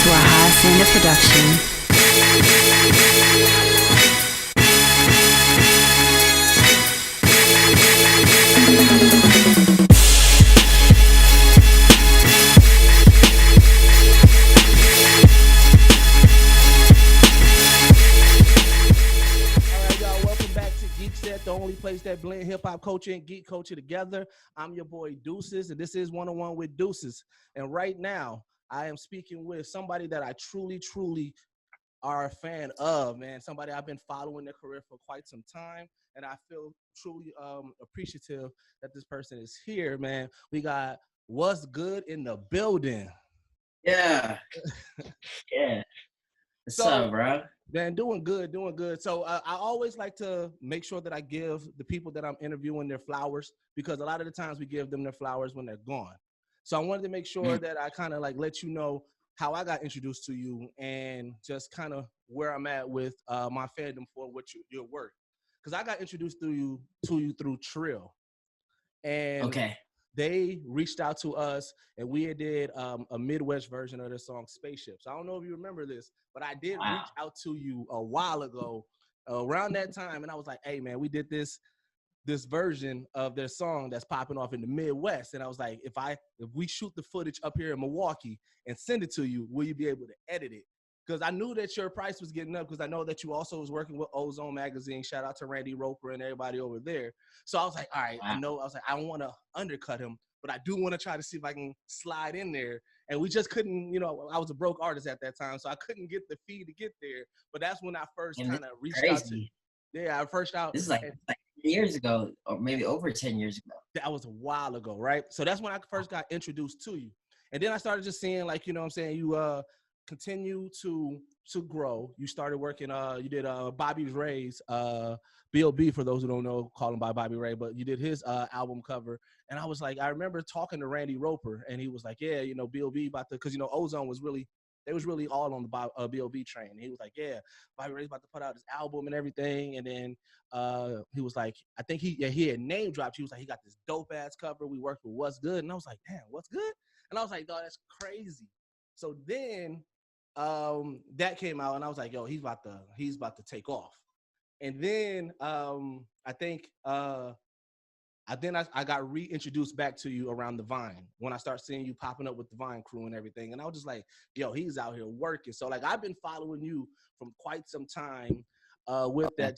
to a high standard production. The only place that blend hip-hop culture and geek culture together. I'm your boy Deuces, and this is 1-on-1 with Deuces. And right now, I am speaking with somebody that I truly are a fan of, man. Somebody I've been following their career for quite some time, and I feel truly appreciative that this person is here, man. We got Wuz Good in the building. Yeah. Yeah. What's up, bro? Man, doing good. So I always like to make sure that I give the people that I'm interviewing their flowers, because a lot of the times we give them their flowers when they're gone. So I wanted to make sure that I kind of like let you know how I got introduced to you and just kind of where I'm at with my fandom for your work. Because I got introduced to you through Trill. And okay. They reached out to us, and we did a Midwest version of their song Spaceships. I don't know if you remember this, but I did reach out to you a while ago around that time, and I was like, hey, man, we did this version of their song that's popping off in the Midwest. And I was like, if we shoot the footage up here in Milwaukee and send it to you, will you be able to edit it? Because I knew that your price was getting up, because I know that you also was working with Ozone Magazine. Shout out to Randy Roper and everybody over there. So I was like, all right, I don't want to undercut him, but I do want to try to see if I can slide in there. And we just couldn't, I was a broke artist at that time, so I couldn't get the fee to get there. But that's when I first kind of reached out to you. Yeah, I first out. This is like years ago, or maybe over 10 years ago. That was a while ago, right? So that's when I first got introduced to you. And then I started just seeing, like, you continue to grow. You started working, you did Bobby Ray's B.O.B., for those who don't know, call him by Bobby Ray, but you did his album cover. And I was like, I remember talking to Randy Roper, and he was like, yeah, B.O.B. about to, because, Ozone was really, they was really all on the B.O.B. train. And he was like, yeah, Bobby Ray's about to put out his album and everything. And then he was like, I think he had name dropped. He was like, he got this dope ass cover. We worked with Wuz Good. And I was like, damn, What's Good? And I was like, dog, that's crazy. So then that came out, and I was like, yo, he's about to take off. And then I think I got reintroduced back to you around the Vine, when I start seeing you popping up with the Vine crew and everything. And I was just like, yo, he's out here working. So like, I've been following you from quite some time with that,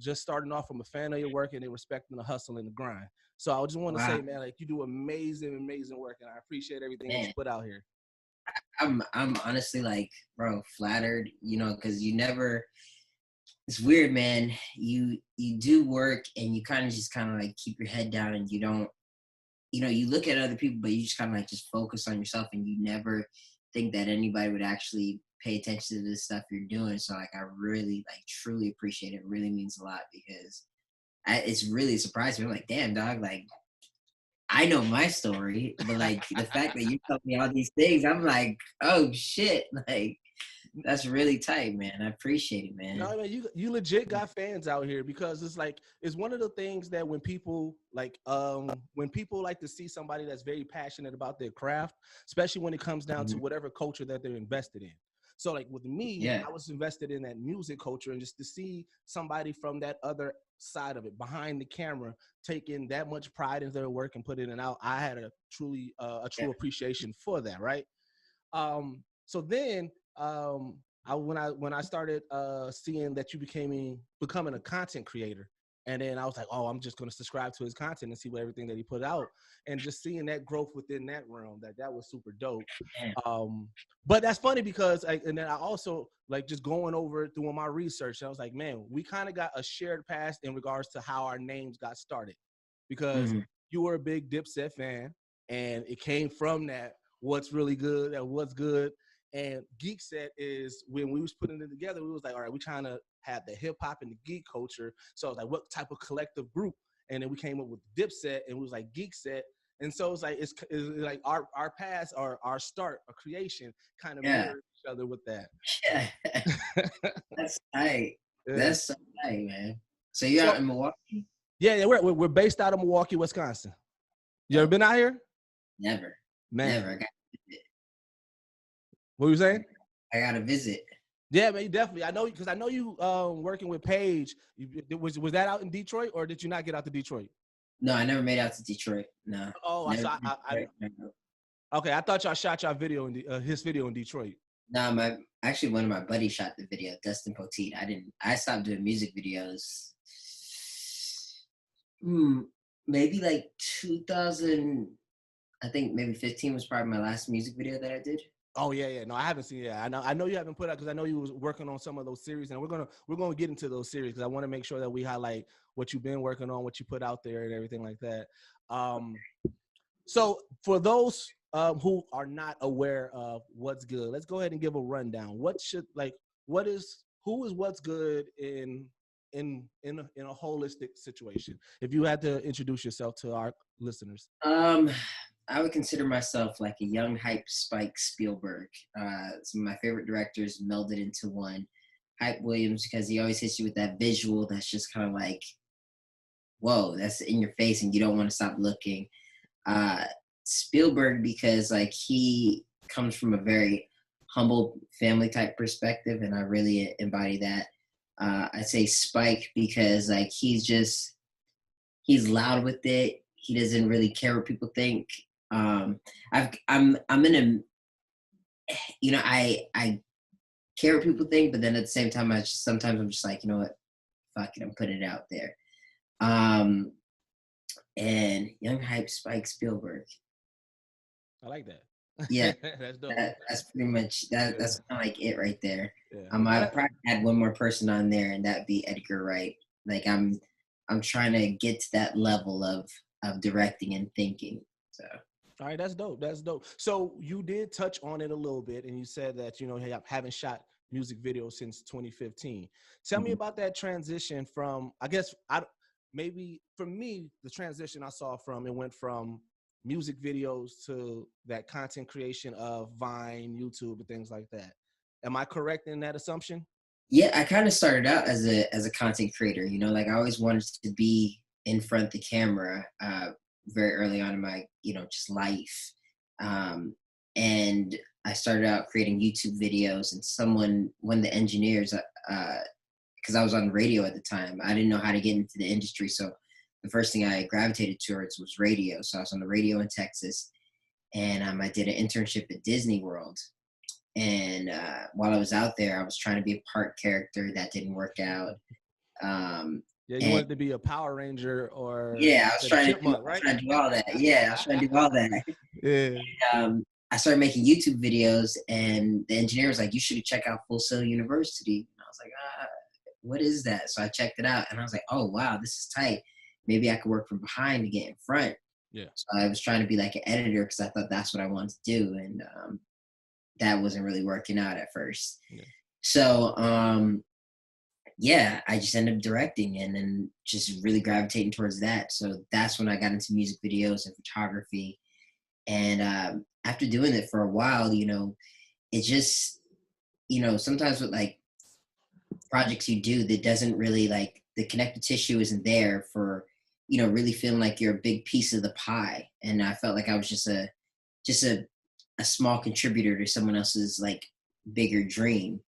just starting off from a fan of your work and then respecting the hustle and the grind. So I just want to say, man, like, you do amazing work, and I appreciate everything that you put out here. I'm honestly, like, bro, flattered, because you never, it's weird, man. You do work, and you kind of like keep your head down, and you don't, you look at other people, but you just kind of like just focus on yourself, and you never think that anybody would actually pay attention to this stuff you're doing. So like, I really, like, truly appreciate it. It really means a lot, because it's really surprised me. I'm like, damn, dog, like, I know my story, but like the fact that you tell me all these things, I'm like, oh shit, like, that's really tight, man. I appreciate it, man. No, I mean, you legit got fans out here, because it's like, it's one of the things that when people like to see somebody that's very passionate about their craft, especially when it comes down to whatever culture that they're invested in. So like with me, I was invested in that music culture, and just to see somebody from that other side of it, behind the camera, taking that much pride in their work and putting it out, I had a true appreciation for that, right? So then when I started seeing that you becoming a content creator, and then I was like, oh, I'm just going to subscribe to his content and see what everything that he put out, and just seeing that growth within that realm, that was super dope. But that's funny, because and then I also, like, just going over doing my research, and I was like, man, we kind of got a shared past in regards to how our names got started, because you were a big Dipset fan, and it came from that What's Really Good, that What's Good. And Geekset is, when we was putting it together, we was like, all right, we're trying to have the hip hop and the geek culture. So I was like, what type of collective group? And then we came up with Dipset, and we was like Geekset. And so it's like our past, our start, our creation kind of mirrored each other with that. Yeah. That's tight. Yeah. That's so tight, man. So you're out in Milwaukee? Yeah, we're based out of Milwaukee, Wisconsin. You ever been out here? Never. Man. Never. What were you saying? I gotta visit. Yeah, man, definitely. I know because I know you working with Paige. Was that out in Detroit or did you not get out to Detroit? No, I never made out to Detroit. No. Oh, I Never saw. Detroit, no. Okay, I thought y'all shot y'all video in his video in Detroit. No, actually one of my buddies shot the video, Dustin Poteet. I stopped doing music videos. Maybe like 2000, I think maybe 15 was probably my last music video that I did. Oh yeah. No, I haven't seen it. I know you haven't put out because I know you was working on some of those series, and we're gonna get into those series because I want to make sure that we highlight what you've been working on, what you put out there, and everything like that. So for those who are not aware of What's Good, let's go ahead and give a rundown. Who is What's Good in a holistic situation? If you had to introduce yourself to our listeners. I would consider myself like a young hype Spike Spielberg. Some of my favorite directors melded into one. Hype Williams, because he always hits you with that visual that's just kind of like, whoa, that's in your face and you don't want to stop looking. Spielberg, because like he comes from a very humble family type perspective, and I really embody that. I say Spike because like he's loud with it. He doesn't really care what people think. I'm in a, I care what people think, but then at the same time, sometimes I'm just like, you know what, fuck it, I'm putting it out there. And young hype Spike Spielberg. I like that. Yeah, that's dope. That's pretty much that. That's kind of like it right there. Yeah. I probably add one more person on there, and that'd be Edgar Wright. Like I'm trying to get to that level of directing and thinking. So. All right, that's dope. That's dope. So you did touch on it a little bit, and you said that you haven't shot music videos since 2015. Tell me about that transition from. I guess maybe for me, the transition I saw it went from music videos to that content creation of Vine, YouTube, and things like that. Am I correct in that assumption? Yeah, I kind of started out as a content creator. Like I always wanted to be in front of the camera very early on in my just life, and I started out creating YouTube videos. And one of the engineers, because I was on the radio at the time, I didn't know how to get into the industry, so the first thing I gravitated towards was radio. So I was on the radio in Texas, and I did an internship at Disney World. And while I was out there, I was trying to be a part character. That didn't work out. You wanted to be a Power Ranger or I was trying to do all that. Yeah, I was trying to do all that. Yeah. And, I started making YouTube videos, and the engineer was like, "You should check out Full Sail University." And I was like, "What is that?" So I checked it out, and I was like, "Oh wow, this is tight. Maybe I could work from behind to get in front." Yeah. So I was trying to be like an editor because I thought that's what I wanted to do, and that wasn't really working out at first. Yeah. So I just ended up directing and then just really gravitating towards that. So that's when I got into music videos and photography. And after doing it for a while, it just, sometimes with like projects you do that doesn't really like the connective tissue isn't there for, really feeling like you're a big piece of the pie. And I felt like I was just a small contributor to someone else's like bigger dream.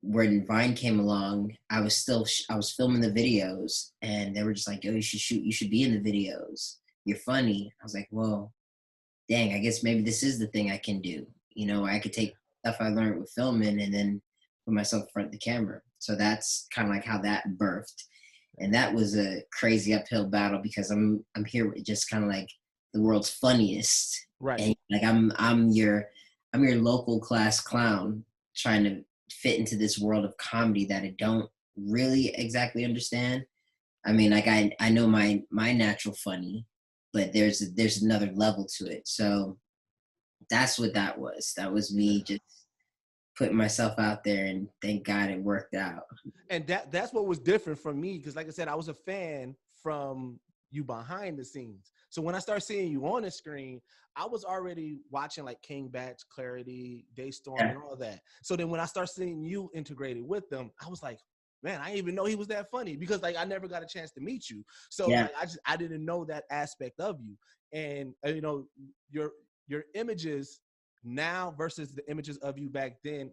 When Vine came along, I was filming the videos, and they were just like, "Yo, you should be in the videos. You're funny." I was like, "Well, dang, I guess maybe this is the thing I can do." I could take stuff I learned with filming and then put myself in front of the camera. So that's kind of like how that birthed. And that was a crazy uphill battle because I'm here with just kind of like the world's funniest. Right. And like I'm your local class clown trying to fit into this world of comedy that I don't really exactly understand. I mean, like I know my natural funny, but there's another level to it. So that's what that was. That was me just putting myself out there, and thank God it worked out. And that's what was different from me, because like I said, I was a fan from you behind the scenes. So when I started seeing you on the screen, I was already watching like King Batch, Clarity, Daystorm, and all that. So then when I started seeing you integrated with them, I was like, man, I didn't even know he was that funny, because like I never got a chance to meet you. So like, I didn't know that aspect of you. And your images now versus the images of you back then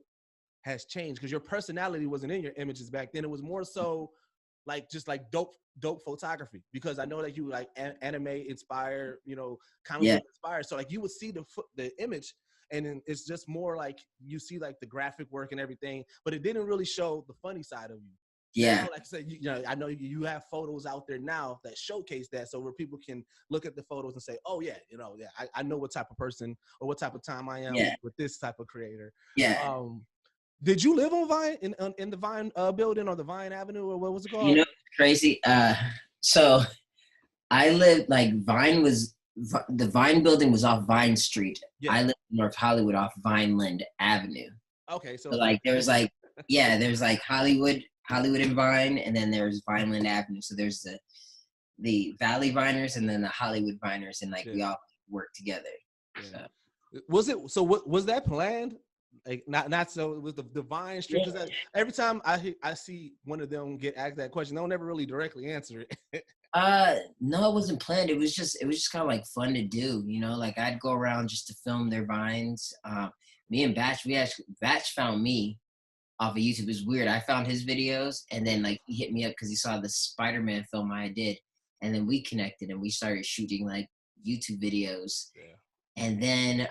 has changed? Because your personality wasn't in your images back then. It was more so like just like dope photography. Because I know that you like anime inspired, you know, comic book inspired. So like you would see the image, and then it's just more like you see like the graphic work and everything, but it didn't really show the funny side of you. Yeah. Now, like I said, you know, I know you have photos out there now that showcase that, so where people can look at the photos and say, "Oh yeah, you know, yeah, I know what type of person or what type of time I am with this type of creator." Yeah. Did you live on Vine in the Vine building or the Vine Avenue or what was it called? You know, crazy. So I lived like the Vine building was off Vine Street. Yeah. I lived in North Hollywood off Vineland Avenue. Okay, so like there was like there's like Hollywood and Vine, and then there's Vineland Avenue. So there's the Valley Viners and then the Hollywood Viners, and like we all work together. Yeah. So. What was that planned? Like not so it was the Vine Street, because every time I see one of them get asked that question, they'll never really directly answer it. No, it wasn't planned. It was just kind of like fun to do, you know. Like I'd go around just to film their vines. Me and Batch, Batch found me off of YouTube. It was weird. I found his videos, and then like he hit me up because he saw the Spider-Man film I did, and then we connected and we started shooting like YouTube videos. Yeah. And then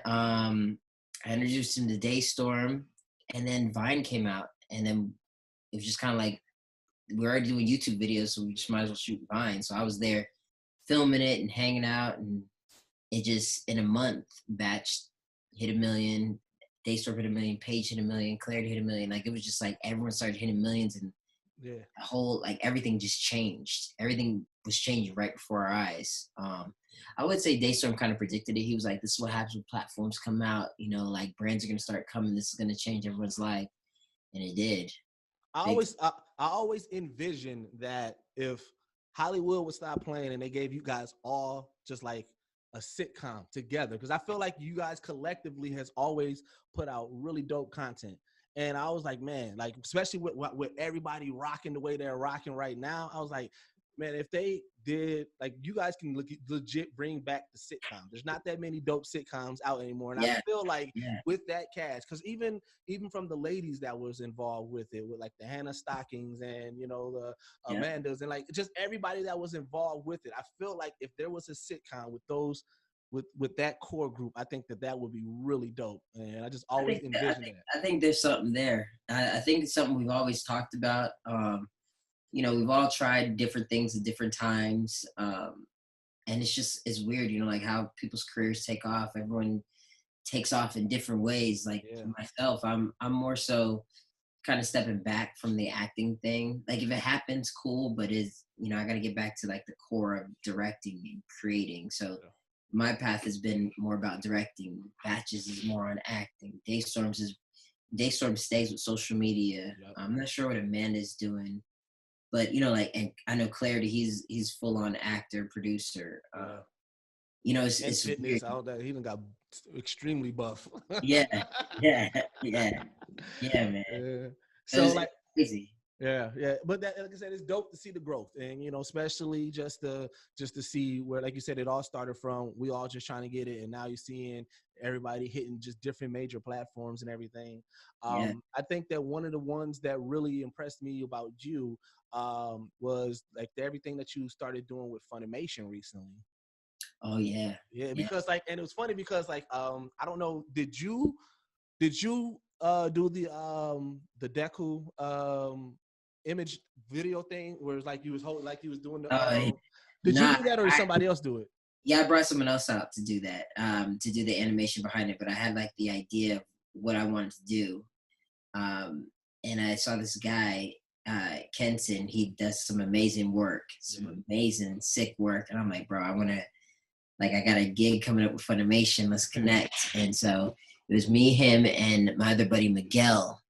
I introduced him to Daystorm, and then Vine came out, and then it was just kind of like we're already doing YouTube videos, so we just might as well shoot Vine. So I was there filming it and hanging out, and it just in a month, Batch hit 1 million, Daystorm hit 1 million, Paige hit 1 million, Clarity hit 1 million. Like it was just like everyone started hitting millions, and the whole like everything just changed. Everything was changing right before our eyes. I would say Daystorm kind of predicted it. He was like, "This is what happens when platforms come out. You know, like brands are gonna start coming. This is gonna change everyone's life," and it did. I always envision that if Hollywood would stop playing and they gave you guys all just like a sitcom together, because I feel like you guys collectively has always put out really dope content. And I was like, man, like especially with everybody rocking the way they're rocking right now, I was like, man, if they did, like, you guys can legit bring back the sitcom. There's not that many dope sitcoms out anymore, and I feel like with that cast, because even from the ladies that was involved with it, with like the Hannah Stockings and you know the Amandas and like just everybody that was involved with it, I feel like if there was a sitcom with those. With that core group, I think that would be really dope, and I just always envision that. I think there's something there. I think it's something we've always talked about. You know, we've all tried different things at different times, and it's weird, you know, like how people's careers take off. Everyone takes off in different ways. Like myself, I'm more so kind of stepping back from the acting thing. Like if it happens, cool, but you know, I got to get back to like the core of directing and creating. So. My path has been more about directing. Batches is more on acting. Daystorm stays with social media. I'm not sure what Amanda's doing, but you know, like, and I know Clarity, he's full on actor, producer. You know, it's fitness. He even got extremely buff. yeah, man. So like crazy. Yeah, but that, like I said, it's dope to see the growth, and you know, especially just to see where, like you said, it all started from. We all just trying to get it, and now you're seeing everybody hitting just different major platforms and everything. I think that one of the ones that really impressed me about you was like everything that you started doing with Funimation recently. Oh yeah, because like, and it was funny because like I don't know, did you do the Deku image video thing where it's like you was holding, like you was doing the did you do that, or did somebody else do it? Yeah, I brought someone else out to do that, to do the animation behind it, but I had like the idea of what I wanted to do. And I saw this guy, Kenson, he does some amazing work, some amazing sick work. And I'm like, bro, I got a gig coming up with Funimation, let's connect. And so it was me, him, and my other buddy, Miguel.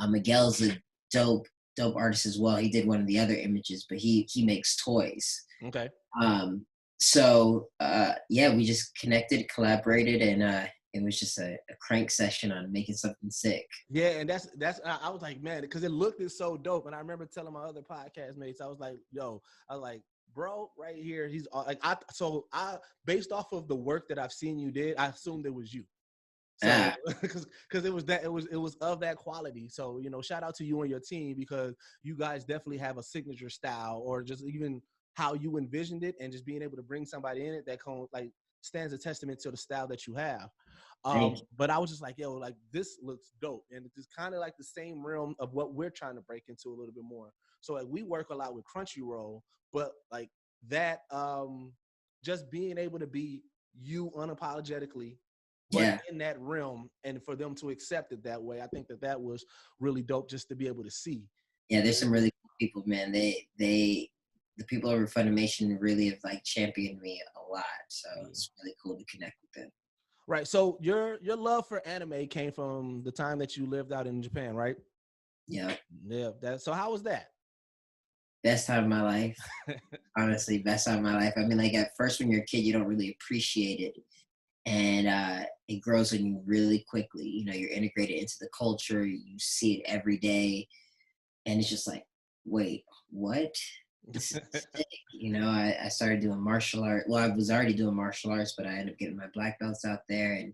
Miguel's a dope artist as well. He did one of the other images, but he makes toys. Okay. So we just connected, collaborated, and it was just a crank session on making something sick. Yeah, and that's I was like, man, because it looked so dope. And I remember telling my other podcast mates, I was like, bro, right here, he's like, I based off of the work that I've seen you did, I assumed it was you. So because it was of that quality. So, you know, shout out to you and your team, because you guys definitely have a signature style, or just even how you envisioned it, and just being able to bring somebody in it that like stands a testament to the style that you have. But I was just like, yo, like this looks dope. And it's kind of like the same realm of what we're trying to break into a little bit more. So like we work a lot with Crunchyroll, but like that just being able to be you unapologetically, but in that realm, and for them to accept it that way, I think that was really dope just to be able to see. Yeah, there's some really cool people, man. The people over Funimation really have like championed me a lot. So it's really cool to connect with them. Right. So your love for anime came from the time that you lived out in Japan, right? Yeah. Yeah. So how was that? Best time of my life. Honestly, best time of my life. I mean, like at first when you're a kid, you don't really appreciate it. And it grows on you really quickly. You know, you're integrated into the culture. You see it every day. And it's just like, wait, what? This is sick. You know, I started doing martial art. Well, I was already doing martial arts, but I ended up getting my black belts out there. And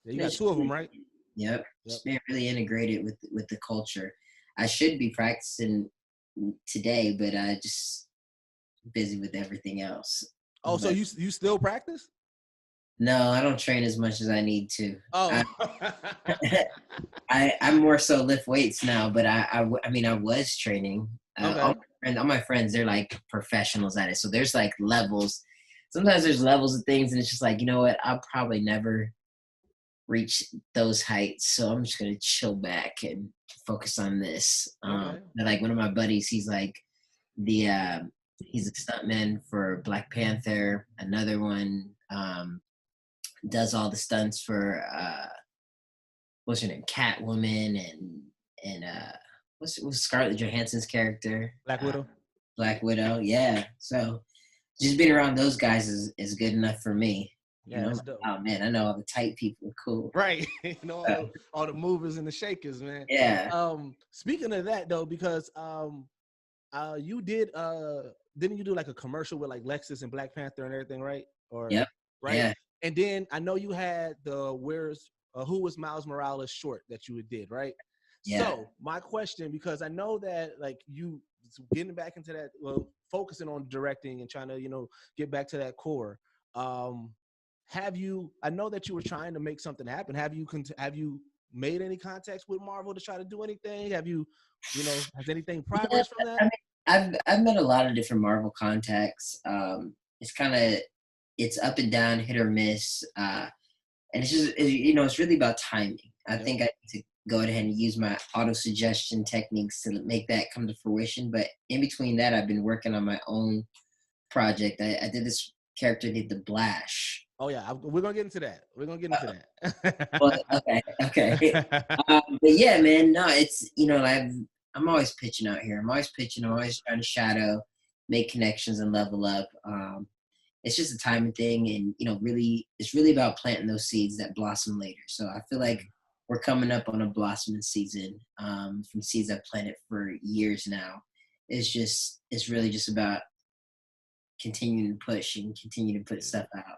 you got two of them, right? Yep. Just being really integrated with the culture. I should be practicing today, but I just busy with everything else. Oh, so you still practice? No, I don't train as much as I need to. Oh, I'm more so lift weights now, but I mean, I was training. Okay. All my friends, they're like professionals at it. So there's like levels. Sometimes there's levels of things, and it's just like, you know what? I'll probably never reach those heights. So I'm just gonna chill back and focus on this. Like one of my buddies, he's like he's a stuntman for Black Panther. Another one does all the stunts for what's her name, Catwoman, and what's Scarlett Johansson's character, Black Widow. Black Widow, yeah. So just being around those guys is good enough for me. Yeah, that's dope. Oh man, I know all the tight people are cool. Right. You know, all the movers and the shakers, man. Yeah. Speaking of that though, because you didn't you do like a commercial with like Lexus and Black Panther and everything, right? Or yep. Right. Yeah. And then I know you had the Who Was Miles Morales short that you did, right? Yeah. So my question, because I know that like you getting back into that, well, focusing on directing and trying to, you know, get back to that core. I know that you were trying to make something happen. Have you made any contacts with Marvel to try to do anything? Have you know, has anything progress from that? I mean, I've met a lot of different Marvel contacts. It's up and down, hit or miss. And it's just, you know, it's really about timing. I think I need to go ahead and use my auto-suggestion techniques to make that come to fruition. But in between that, I've been working on my own project. I did this character named the Blash. Oh yeah, we're gonna get into that. Well, okay. But yeah, man, no, it's, you know, I'm always pitching out here. I'm always trying to shadow, make connections, and level up. It's just a timing thing, and you know, really, it's really about planting those seeds that blossom later. So I feel like we're coming up on a blossoming season from seeds I've planted for years now. It's really just about continuing to push and continue to put stuff out.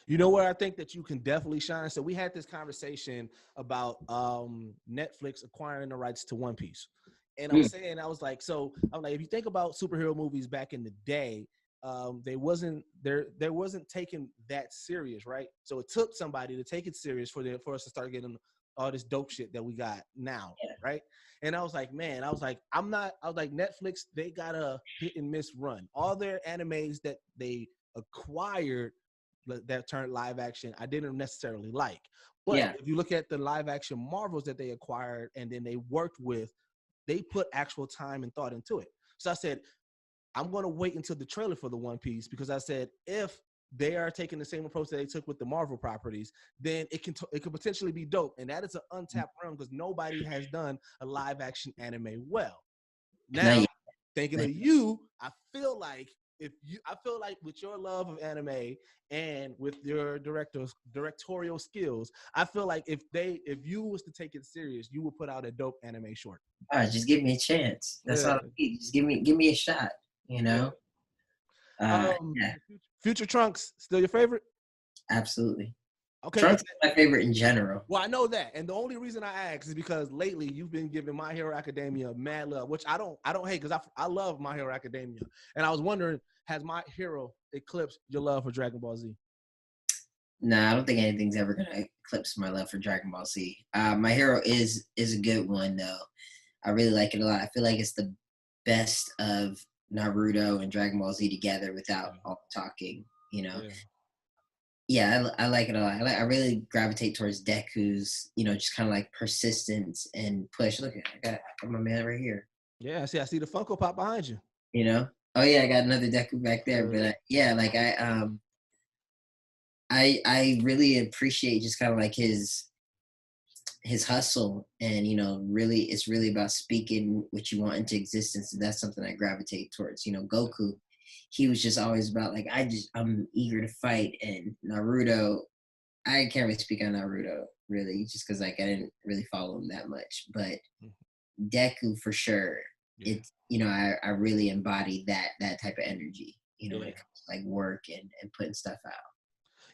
You know where I think that you can definitely shine? So we had this conversation about Netflix acquiring the rights to One Piece. And I was like, if you think about superhero movies back in the day, they wasn't taken that serious, right? So it took somebody to take it serious for us to start getting all this dope shit that we got now, right? And I was like, Netflix, they got a hit and miss run. All their animes that they acquired that turned live action, I didn't necessarily like. But if you look at the live action Marvels that they acquired and then they worked with, they put actual time and thought into it. So I said, I'm going to wait until the trailer for the One Piece, because I said, if they are taking the same approach that they took with the Marvel properties, then it could potentially be dope. And that is an untapped realm, because nobody has done a live action anime well. Now, thinking of you, I feel like with your love of anime and with your directorial skills, I feel like if you was to take it serious, you would put out a dope anime short. All right, just give me a chance. That's all I need. Just give me a shot, you know? Future Trunks, still your favorite? Absolutely. Okay. Trunks is my favorite in general. Well, I know that, and the only reason I ask is because lately you've been giving My Hero Academia mad love, which I don't hate because I love My Hero Academia, and I was wondering, has My Hero eclipsed your love for Dragon Ball Z? Nah, I don't think anything's ever gonna eclipse my love for Dragon Ball Z. My Hero is a good one though. I really like it a lot. I feel like it's the best of Naruto and Dragon Ball Z together without all the talking. You know. Yeah. Yeah, I like it a lot. I really gravitate towards Deku's, just kind of like persistence and push. Look, I got my man right here. Yeah, I see the Funko Pop behind you. You know? Oh yeah, I got another Deku back there. But yeah, like I really appreciate just kind of like his hustle, and really it's really about speaking what you want into existence, and that's something I gravitate towards. Goku, he was just always about like I'm eager to fight, and Naruto, I can't really speak on Naruto really, just because like I didn't really follow him that much, but Deku for sure. Yeah. It's I really embody that type of energy, when it comes to like work and putting stuff out.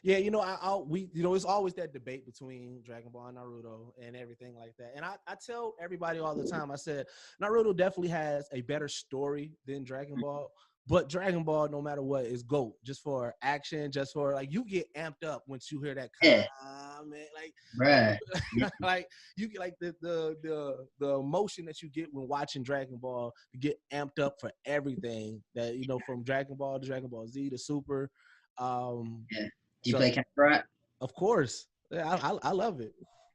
Yeah, it's always that debate between Dragon Ball and Naruto and everything like that. And I tell everybody all the time, I said Naruto definitely has a better story than Dragon Ball, but Dragon Ball, no matter what, is GOAT. Just for action, just for like you get amped up once you hear that comment, like bruh. like you get like the emotion that you get when watching Dragon Ball. You get amped up for everything that from Dragon Ball to Dragon Ball Z to Super. Do you play Kakarot? Of course. Yeah, I love it.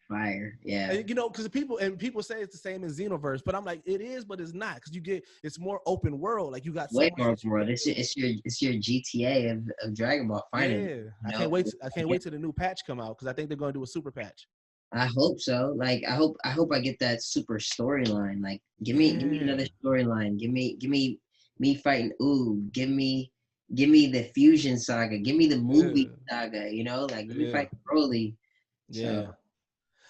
Fire. Yeah. And, because people say it's the same as Xenoverse, but I'm like, it is, but it's not, because it's more open world. Like you got way more open world. It's your GTA of Dragon Ball finally. Yeah. I can't wait till the new patch come out, because I think they're gonna do a super patch. I hope so. Like I hope I get that super storyline. Like give me another storyline. Give me fighting Give me the Fusion Saga. Give me the movie saga. Like give me fight Broly. Yeah.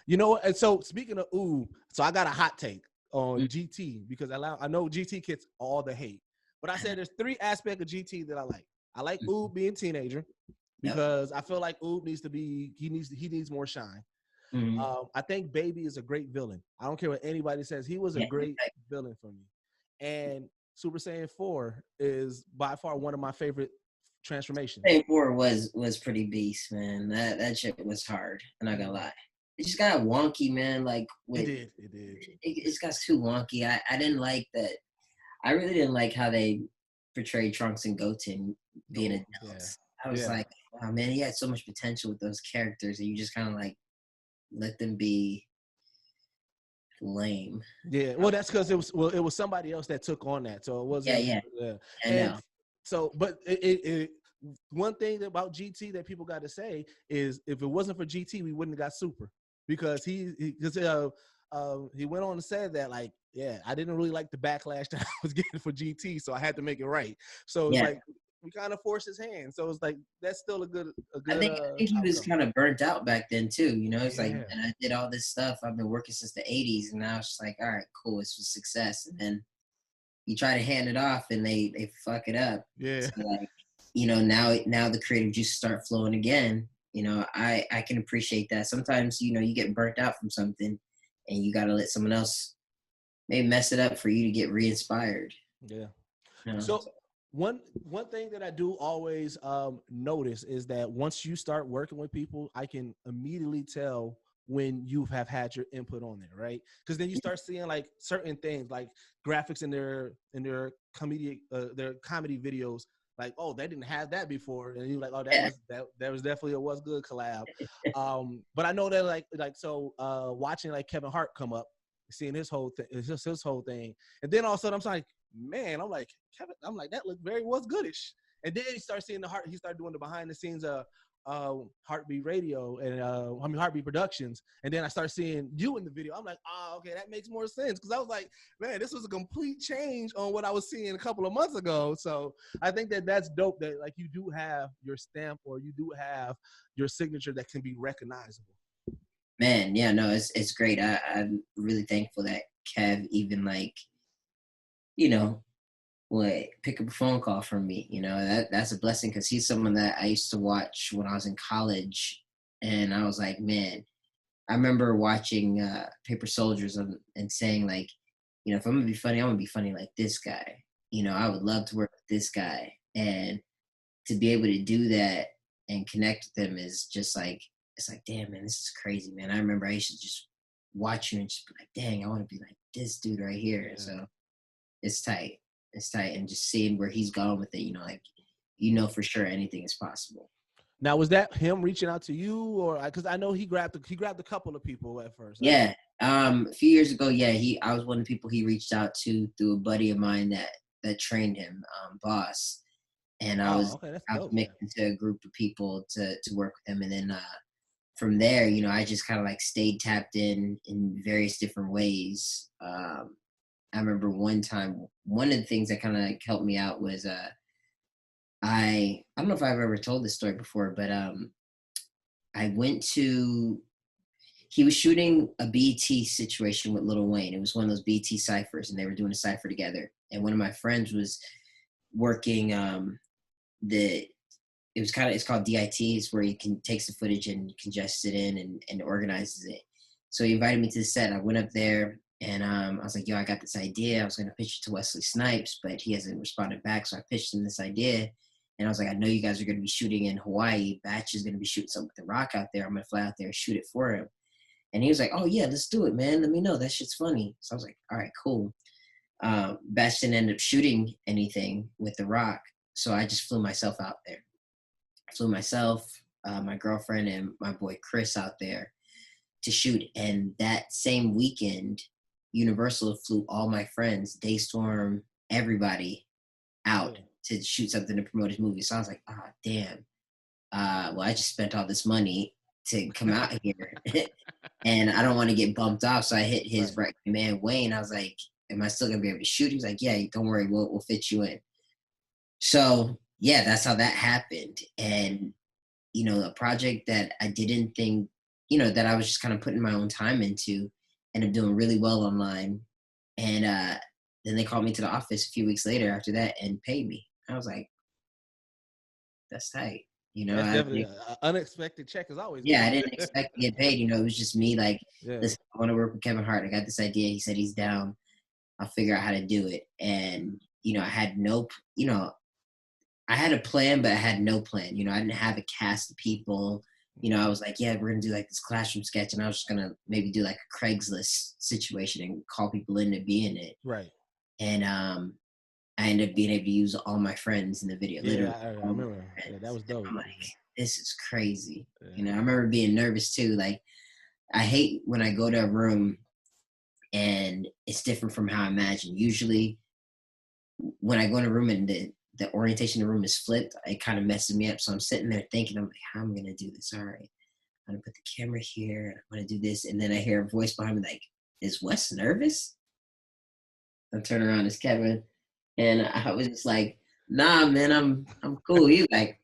And so speaking of so I got a hot take on GT, because I know GT gets all the hate, but I said there's 3 aspects of GT that I like. I like being teenager, because I feel like he needs more shine. I think Baby is a great villain. I don't care what anybody says. He was a great villain for me. And Super Saiyan 4 is by far one of my favorite transformations. Saiyan 4 was pretty beast, man. That shit was hard. I'm not gonna lie. It just got wonky, man. Like it did. It just got too wonky. I didn't like that. I really didn't like how they portrayed Trunks and Goten being adults. I was like, wow, man, he had so much potential with those characters, and you just kind of like let them be lame. Yeah, well, that's because it was somebody else that took on that, so it wasn't. Yeah. I know. So, but one thing about GT that people got to say is, if it wasn't for GT, we wouldn't have got Super, because he went on to say that, like, I didn't really like the backlash that I was getting for GT, so I had to make it right. So it's like we kind of forced his hand. So it's like that's still a good. I think he was kind of burnt out back then too. It's like, and I did all this stuff. I've been working since the '80s, and now it's just like, all right, cool, it's a success. And then you try to hand it off, and they fuck it up. Yeah. So like, now the creative juices start flowing again. I can appreciate that. Sometimes you get burnt out from something, and you got to let someone else maybe mess it up for you to get re-inspired. Yeah. So one thing that I do always notice is that once you start working with people, I can immediately tell when you have had your input on there, right? Because then you start seeing like certain things, like graphics in their comedy videos, like, oh, they didn't have that before, and you're like, oh, that was definitely a Wuz Good collab. But I know that like watching like Kevin Hart come up, seeing his whole thing, and then all of a sudden I'm like, man, I'm like, Kevin, that looked very Wuz Goodish. And then you start seeing he started doing the behind the scenes Heartbeat Radio and Heartbeat Productions, and then I start seeing you in the video. I'm like, oh, okay, that makes more sense, because I was like, man, this was a complete change on what I was seeing a couple of months ago. So I think that's dope, that like you do have your stamp, or you do have your signature that can be recognizable. Man, yeah, no, it's great. I'm really thankful that Kev even like, pick up a phone call from me. That's a blessing, because he's someone that I used to watch when I was in college, And I was like, man, I remember watching Paper Soldiers and saying like, you know, if I'm gonna be funny, I'm gonna be funny like this guy. You know, I would love to work with this guy. And to be able to do that and connect with them is just like, it's like, damn, man, this is crazy, man. I remember I used to just watch you and just be like, dang, I want to be like this dude right here. Yeah. So it's tight. It's tight. And just seeing where he's going with it, you know, like, you know, for sure anything is possible. Now, was that him reaching out to you, or because I know he grabbed a couple of people at first? Yeah. A few years ago, yeah, I was one of the people he reached out to through a buddy of mine that trained him, Boss. And I was mixed into a group of people to work with him. And then from there, you know, I just kind of like stayed tapped in various different ways. I remember one time, one of the things that kind of like helped me out was I don't know if I've ever told this story before, but I went to, he was shooting a BT situation with Lil Wayne. It was one of those BT ciphers, and they were doing a cipher together. And one of my friends was working it's called DIT. It's where he takes the footage and congests it in and organizes it. So he invited me to the set. I went up there and I was like, yo, I got this idea. I was going to pitch it to Wesley Snipes, but he hasn't responded back. So I pitched him this idea. And I was like, I know you guys are going to be shooting in Hawaii. Batch is going to be shooting something with The Rock out there. I'm going to fly out there and shoot it for him. And he was like, oh, yeah, let's do it, man. Let me know. That shit's funny. So I was like, all right, cool. Batch didn't end up shooting anything with The Rock. So I just flew myself out there. I flew myself, my girlfriend, and my boy Chris out there to shoot. And that same weekend, Universal flew all my friends, Daystorm, everybody out to shoot something to promote his movie. So I was like, oh, damn. Well, I just spent all this money to come out here and I don't want to get bumped off. So I hit his right man, Wayne. I was like, am I still going to be able to shoot? He was like, yeah, don't worry. We'll fit you in. So yeah, that's how that happened. And, you know, a project that I didn't think, you know, that I was just kind of putting my own time into, ended up doing really well online. And then they called me to the office a few weeks later after that and paid me. I was like, that's tight. You know, that's definitely an unexpected check is always I didn't expect to get paid. You know, it was just me like, listen, I want to work with Kevin Hart. I got this idea. He said he's down. I'll figure out how to do it. And, you know, I had I had a plan, but I had no plan. You know, I didn't have a cast of people. You know, I was like, yeah, we're going to do like this classroom sketch. And I was just going to maybe do like a Craigslist situation and call people in to be in it. Right. And I ended up being able to use all my friends in the video. Yeah, I remember. Yeah, that was dope. I'm like, this is crazy. Yeah. You know, I remember being nervous too. Like, I hate when I go to a room and it's different from how I imagine. Usually, when I go in a room and the orientation of the room is flipped, it kind of messes me up. So I'm sitting there thinking, I'm like, how am I going to do this? All right, I'm going to put the camera here. I'm going to do this. And then I hear a voice behind me like, is Wes nervous? I turn around, it's Kevin. And I was just like, nah, man, I'm cool. He's like,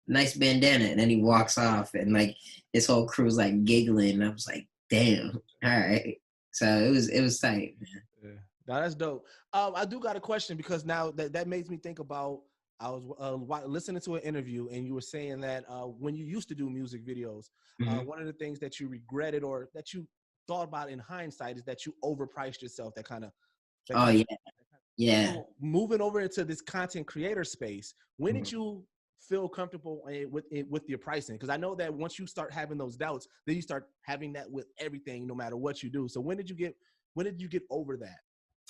nice bandana. And then he walks off and like his whole crew's like giggling. And I was like, damn, all right. So it was tight, man. Yeah. No, that's dope. I do got a question because now that makes me think about, I was listening to an interview and you were saying that when you used to do music videos, one of the things that you regretted or that you thought about in hindsight is that you overpriced yourself. Yeah. So moving over into this content creator space, when did you feel comfortable with your pricing? Because I know that once you start having those doubts, then you start having that with everything, no matter what you do. So when did you get over that?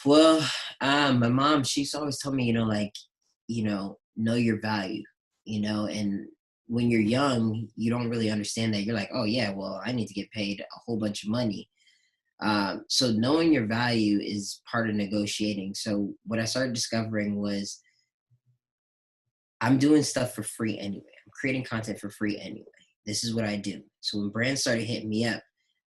Well, my mom, she's always told me, know your value, and when you're young, you don't really understand that. You're like, oh yeah, well, I need to get paid a whole bunch of money. So knowing your value is part of negotiating. So what I started discovering was I'm doing stuff for free anyway. I'm creating content for free anyway. This is what I do. So when brands started hitting me up,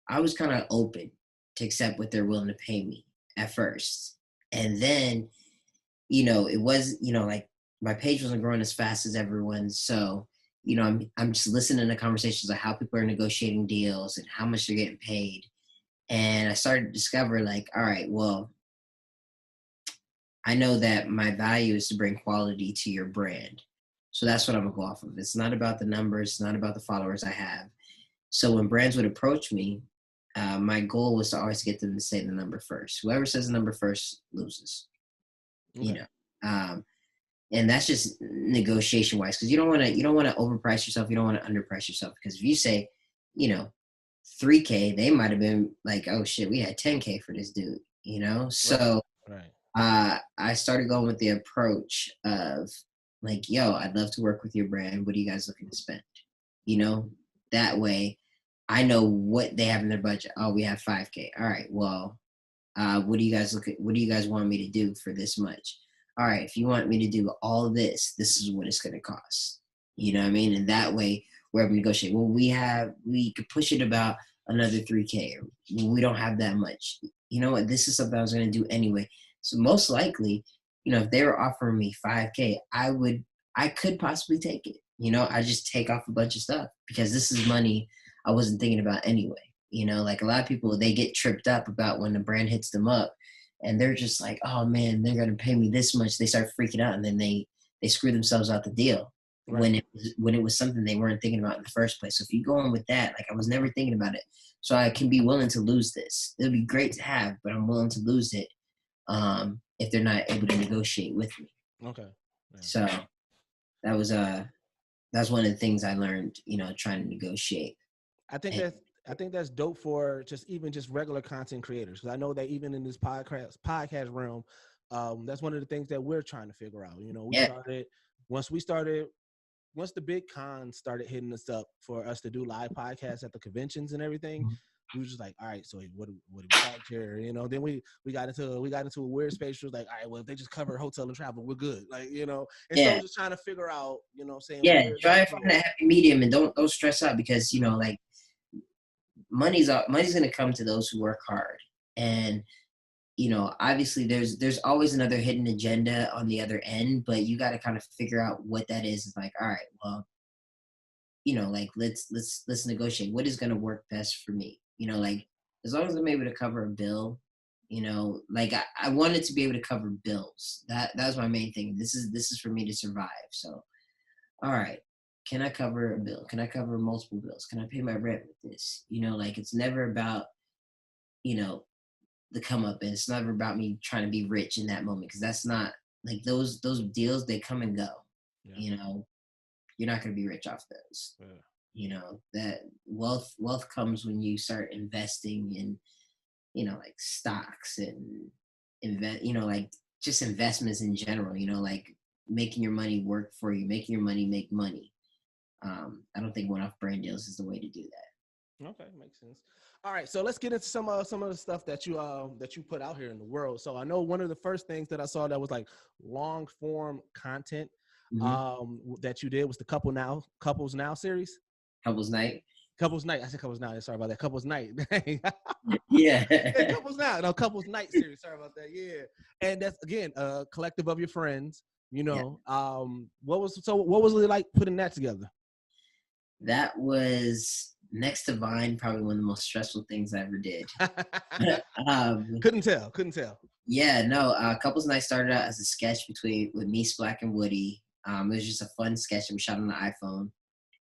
I was kind of open to accept what they're willing to pay me at first. And then, it was, like my page wasn't growing as fast as everyone's. So, I'm just listening to conversations of how people are negotiating deals and how much they're getting paid. And I started to discover like, all right, well, I know that my value is to bring quality to your brand. So that's what I'm gonna go off of. It's not about the numbers, it's not about the followers I have. So when brands would approach me, my goal was to always get them to say the number first. Whoever says the number first loses. Okay. You know, and that's just negotiation wise, because you don't want to overprice yourself. You don't want to underprice yourself, because if you say, you know, 3K, they might have been like, oh shit, we had 10K for this dude. You know, so Right. I started going with the approach of like, yo, I'd love to work with your brand. What are you guys looking to spend? You know, that way I know what they have in their budget. Oh, we have 5K. All right, well, what do you guys what do you guys want me to do for this much? All right, if you want me to do all of this, this is what it's going to cost. You know what I mean? And that way we're able to negotiate. Well, we could push it about another 3K, or we don't have that much. You know what? This is something I was going to do anyway. So most likely, you know, if they were offering me 5K, I could possibly take it. You know, I just take off a bunch of stuff, because this is money I wasn't thinking about anyway. You know, like a lot of people, they get tripped up about when the brand hits them up, and they're just like, oh man, they're going to pay me this much. They start freaking out, and then they screw themselves out the deal. Right. When it was something they weren't thinking about in the first place. So if you go in with that, like, I was never thinking about it, so I can be willing to lose this. It'll be great to have, but I'm willing to lose it if they're not able to negotiate with me. Okay. Yeah. So that's one of the things I learned, you know, trying to negotiate. I think that's dope for just regular content creators, because I know that even in this podcast realm, that's one of the things that we're trying to figure out. You know, once the big cons started hitting us up for us to do live podcasts at the conventions and everything, we were just like, all right, so what do we charge here? You know, then we got into a weird space. It was like, all right, well, if they just cover hotel and travel, we're good. Like, you know, and so just trying to figure out, you know, saying, try and find a happy medium, and don't stress out, because, you know, like, money's going to come to those who work hard. And, you know, obviously there's always another hidden agenda on the other end, but you got to kind of figure out what that is. It's like, all right, well, you know, like, let's negotiate what is going to work best for me. You know, like, as long as I'm able to cover a bill, you know, like, I wanted to be able to cover bills. That was my main thing. This is for me to survive. So, all right, can I cover a bill? Can I cover multiple bills? Can I pay my rent with this? You know, like, it's never about, you know, the come up, and it's never about me trying to be rich in that moment, because that's not, like, those deals, they come and go. Yeah. You know, you're not going to be rich off those. Yeah. You know, that wealth comes when you start investing in, you know, like, stocks and you know, like, just investments in general, you know, like, making your money work for you, making your money make money. I don't think one-off brand deals is the way to do that. Okay, makes sense. All right, so let's get into some of the stuff that you put out here in the world. So I know one of the first things that I saw that was like long form content that you did was the Couples Now series. Couples Night. Couples Night. I said Couples Night. Sorry about that. Couples Night. Yeah. Couples Now. No, Couples Night series. Sorry about that. Yeah. And that's, again, a collective of your friends. You know, what was it like putting that together? That was, next to Vine, probably one of the most stressful things I ever did. Couldn't tell. Yeah, no. Couples Night started out as a sketch with me, Splack, and Woody. It was just a fun sketch that we shot on the iPhone,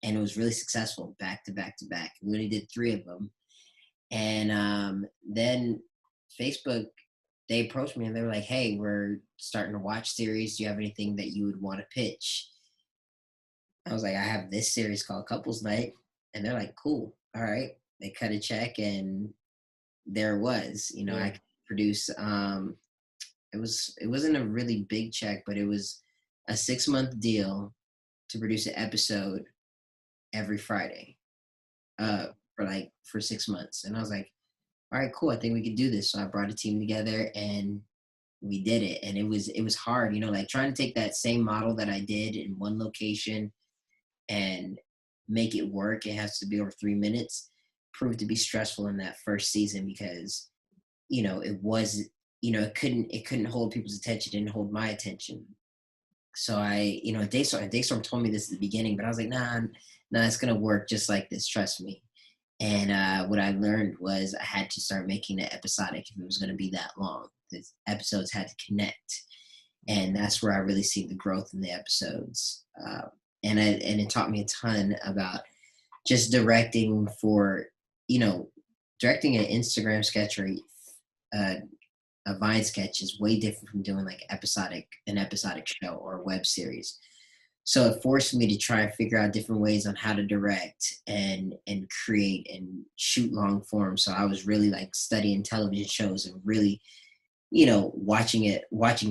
and it was really successful, back to back to back. We only did 3 of them, and then Facebook, they approached me and they were like, "Hey, we're starting a watch series. Do you have anything that you would want to pitch?" I was like, "I have this series called Couples Night," and they're like, "Cool, all right." They cut a check, and there it was. You know, I could produce. It wasn't a really big check, but it was a 6-month deal to produce an episode every Friday, for 6 months. And I was like, all right, cool. I think we could do this. So I brought a team together and we did it. And it was hard, you know, like, trying to take that same model that I did in one location and make it work. It has to be over 3 minutes. Proved to be stressful in that first season, because, you know, it was, you know, it couldn't hold people's attention. It didn't hold my attention. So Daystorm told me this at the beginning, but I was like, nah, it's going to work just like this. Trust me. And what I learned was I had to start making it episodic if it was going to be that long. The episodes had to connect. And that's where I really see the growth in the episodes. And it taught me a ton about just directing for, directing an Instagram sketch or a Vine sketch is way different from doing like an episodic show or a web series. So it forced me to try and figure out different ways on how to direct and create and shoot long form. So I was really like studying television shows and really, watching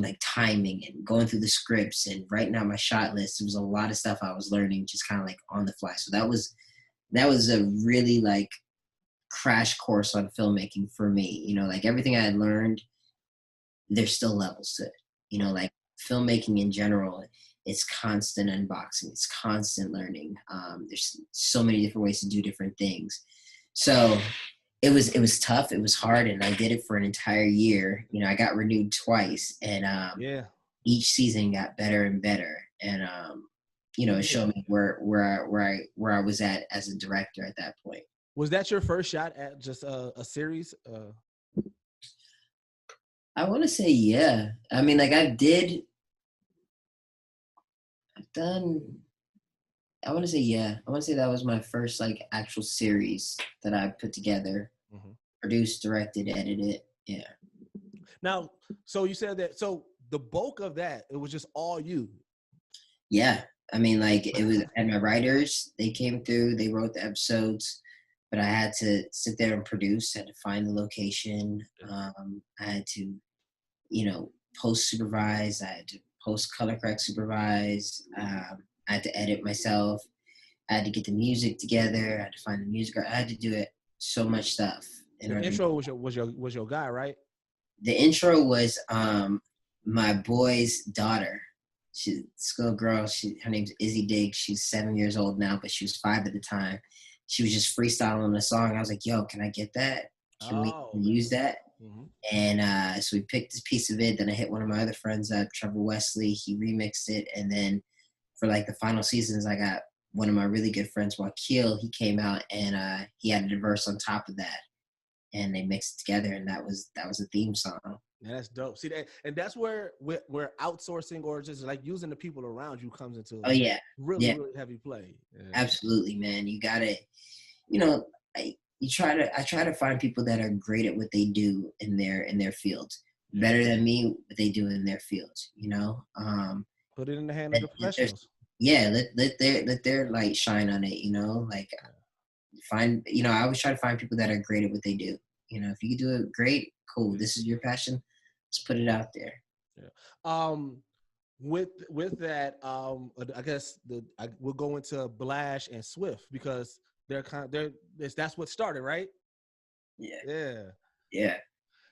like timing and going through the scripts and writing out my shot list. It was a lot of stuff I was learning just kind of like on the fly. So that was a really like crash course on filmmaking for me. Like everything I had learned, there's still levels to it. Like filmmaking in general, it's constant unboxing, it's constant learning. There's so many different ways to do different things. So it was tough, it was hard, and I did it for an entire year. I got renewed twice, and each season got better and better. And it showed me where I was at as a director at that point. Was that your first shot at just a series? I want to say, yeah. I mean, like I want to say, yeah. I want to say that was my first like actual series that I put together, produced, directed, edited. Yeah. Now, so you said that, so the bulk of that, it was just all you. Yeah. I mean, like it was, and my writers, they came through, they wrote the episodes, but I had to sit there and produce, I had to find the location. I had to, post supervise, I had to post color correct supervise. I had to edit myself. I had to get the music together. I had to find the music. I had to do it. So much stuff. The intro was your guy, right? The intro was my boy's daughter. She's a school girl. Her name's Izzy Diggs. She's 7 years old now, but she was 5 at the time. She was just freestyling a song. I was like, "Yo, can I get that? Can we use that?" And so we picked this piece of it. Then I hit one of my other friends up, Trevor Wesley. He remixed it. And then for like the final seasons, I got one of my really good friends, Wakil. He came out and he had a verse on top of that. And they mixed it together, and that was a theme song. Yeah, that's dope. See that, and that's where outsourcing or just like using the people around you comes into really heavy play. Yeah. Absolutely, man. You gotta, I try to find people that are great at what they do in their field, better than me, what they do in their field. Put it in the hand of the professionals. Let their light shine on it. Like find. I always try to find people that are great at what they do. If you can do it, great, cool. This is your passion. Let's put it out there. Yeah. With that, I guess we'll go into Blash and Swiff because that's what started, right? Yeah.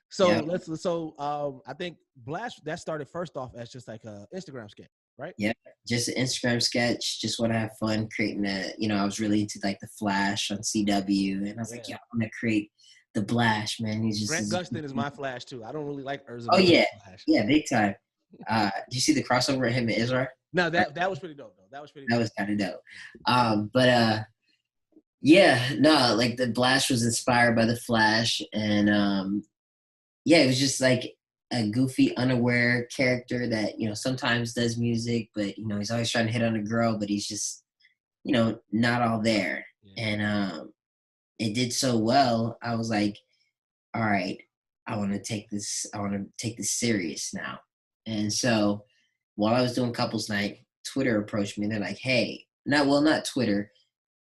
So I think Blash, that started first off as just like a Instagram sketch, right? Yeah, just an Instagram sketch. Just want to have fun creating that. I was really into like the Flash on CW, and I was like, "Yeah, I'm gonna create the Blash, man." He's just Grant Gustin is my Flash too. I don't really like Urza. Oh yeah, Flash. Yeah, big time. Do you see the crossover of him and Israel? No, that was pretty dope though. That was kind of dope. Like the Blash was inspired by the Flash, and it was just like a goofy, unaware character that sometimes does music, but he's always trying to hit on a girl, but he's just not all there. Yeah. And it did so well. I was like, all right, I want to take this serious now. And so while I was doing couples night, Twitter approached me and they're like, hey, not Twitter.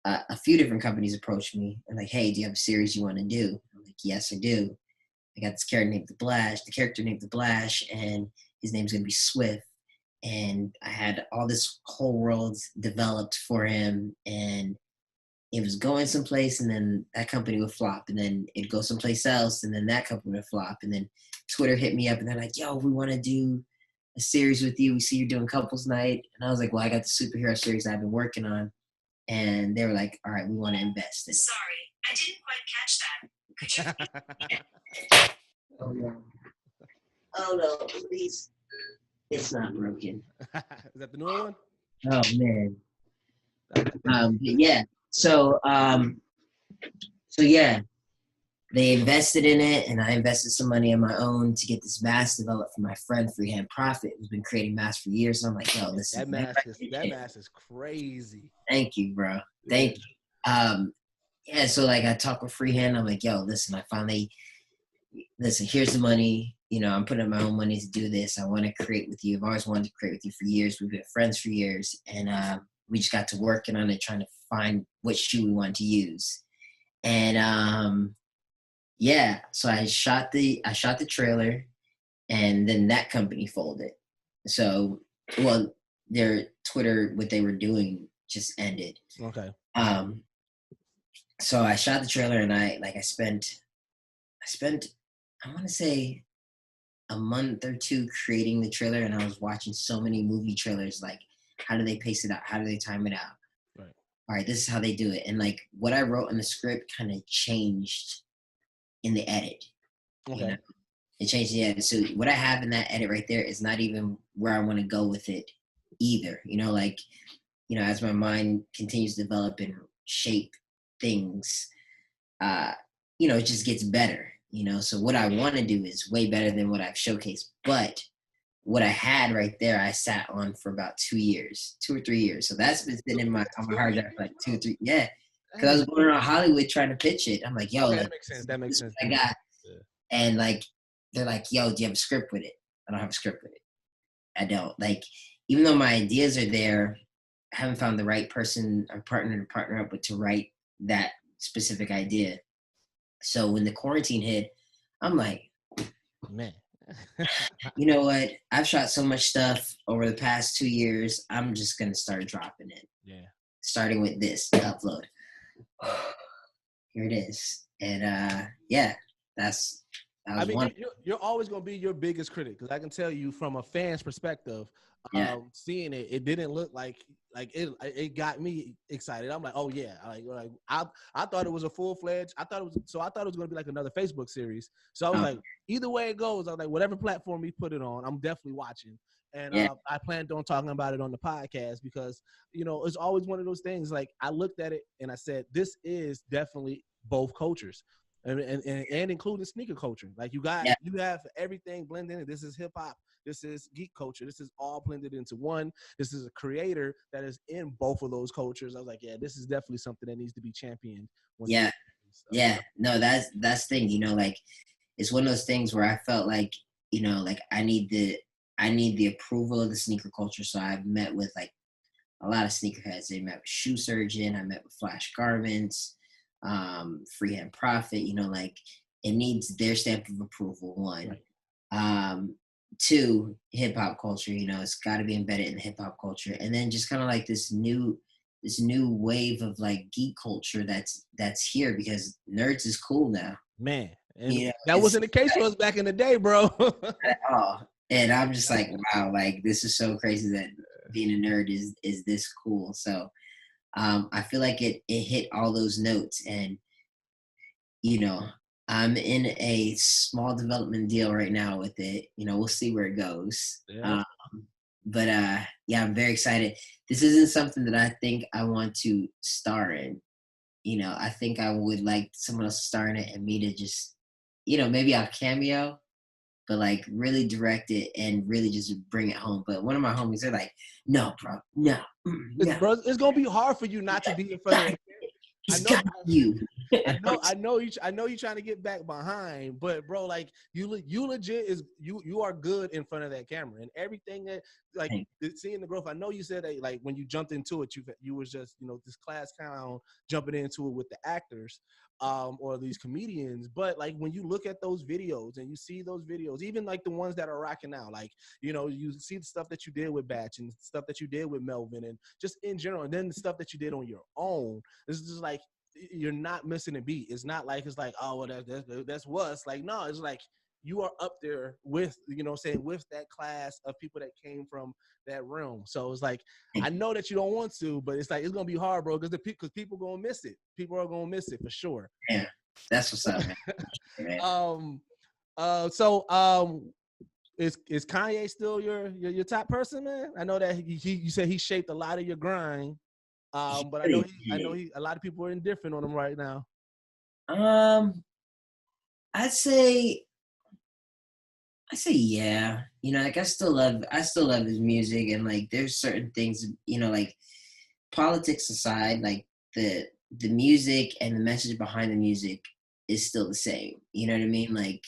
A few different companies approached me and like, hey, do you have a series you want to do? I'm like, yes, I do. I got this character named the Blash, and his name's going to be Swiff. And I had all this whole world developed for him, and it was going someplace, and then that company would flop, and then it'd go someplace else, and then that company would flop. And then Twitter hit me up, and they're like, yo, we want to do a series with you. We see you're doing couples night. And I was like, well, I got the superhero series I've been working on. And they were like, all right, we want to invest in it. Sorry, I didn't quite catch that. Oh no, please. It's not broken. Is that the new one? Oh man. Yeah. So yeah, they invested in it, and I invested some money on my own to get this mask developed for my friend Freehand Prophet, who's been creating masks for years. And I'm like, yo, that mask is crazy. Thank you, bro. Thank you. Yeah, so like I talk with Freehand. I'm like, yo, listen, here's the money. You know, I'm putting up my own money to do this. I want to create with you. I've always wanted to create with you for years. We've been friends for years. And we just got to working on it, trying to find what shoe we want to use. And yeah, so I shot the trailer, and then that company folded. So, well, their Twitter, what they were doing just ended. Okay. So I shot the trailer, and I spent, I want to say, a month or two creating the trailer, and I was watching so many movie trailers, like, how do they pace it out? How do they time it out? Right. All right, this is how they do it. And like what I wrote in the script kind of changed in the edit. Okay. You know? It changed the edit. So what I have in that edit right there is not even where I want to go with it either. You know, like, you know, as my mind continues to develop and shape things, you know, it just gets better. You know, so what I want to do is way better than what I've showcased. But what I had right there, I sat on for about 2 or 3 years. So that's been sitting on my hard drive for like 2 or 3. Yeah, because I was going around Hollywood trying to pitch it. I'm like, yo, okay, like, that makes sense. That makes sense. I got, and like they're like, yo, do you have a script with it? I don't have a script with it. I don't. Like, even though my ideas are there, I haven't found the right person or partner to partner up with to write that specific idea. So when the quarantine hit, I'm like, man, you know what? I've shot so much stuff over the past 2 years. I'm just gonna start dropping it. Yeah. Starting with this upload. Here it is, and yeah, that's. I mean, you're always going to be your biggest critic, because I can tell you from a fan's perspective, seeing it, it didn't look like it got me excited. I'm like, oh yeah, like I thought it was a full-fledged. I thought it was going to be like another Facebook series. So I was like, either way it goes, I was like, whatever platform we put it on, I'm definitely watching. And I planned on talking about it on the podcast because, you know, it's always one of those things. Like, I looked at it and I said, this is definitely both cultures. And including sneaker culture. Like, you have everything blended in. This is hip hop. This is geek culture. This is all blended into one. This is a creator that is in both of those cultures. I was like, yeah, this is definitely something that needs to be championed. Yeah. No, that's the thing. You know, like, it's one of those things where I felt like, you know, like I need the approval of the sneaker culture. So I've met with like a lot of sneakerheads. They met with Shoe Surgeon. I met with Flash Garments. Freehand Profit, you know, like, it needs their stamp of approval, one. Right. Two, hip hop culture, you know, it's got to be embedded in the hip hop culture, and then just kind of like this new wave of like geek culture that's here, because nerds is cool now, man. And you know, that wasn't the case for us back in the day, bro. At all. And I'm just like, wow, like, this is so crazy that being a nerd is this cool. So I feel like it hit all those notes, and, you know, I'm in a small development deal right now with it. You know, we'll see where it goes. Yeah. But yeah, I'm very excited. This isn't something that I think I want to star in. You know, I think I would like someone else to star in it and me to just, you know, maybe I'll cameo, but like really direct it and really just bring it home. But one of my homies, they're like, no, bro, no. Bro, it's gonna be hard for you not to be in front of it. I know you trying to get back behind, but bro, like, you legit you are good in front of that camera, and everything that, like, seeing the growth. I know you said that, like, when you jumped into it, you was just, you know, this class clown jumping into it with the actors, or these comedians. But like, when you look at those videos and you see those videos, even like the ones that are rocking now, like, you know, you see the stuff that you did with Batch and stuff that you did with Melvin and just in general, and then the stuff that you did on your own. It's just like, you're not missing a beat. It's not like, it's like, oh, well, that's what's like, no, it's like, you are up there with, you know what I'm saying, with that class of people that came from that realm. So it's like, I know that you don't want to, but it's like, it's gonna be hard, bro, because people gonna miss it. People are gonna miss it for sure. Yeah, that's what's up, man. Is Kanye still your top person, man? I know that you said he shaped a lot of your grind. But I know a lot of people are indifferent on him right now. I'd say yeah. You know, like, I still love his music, and like, there's certain things, you know, like, politics aside, like, the the music and the message behind the music is still the same. You know what I mean? Like,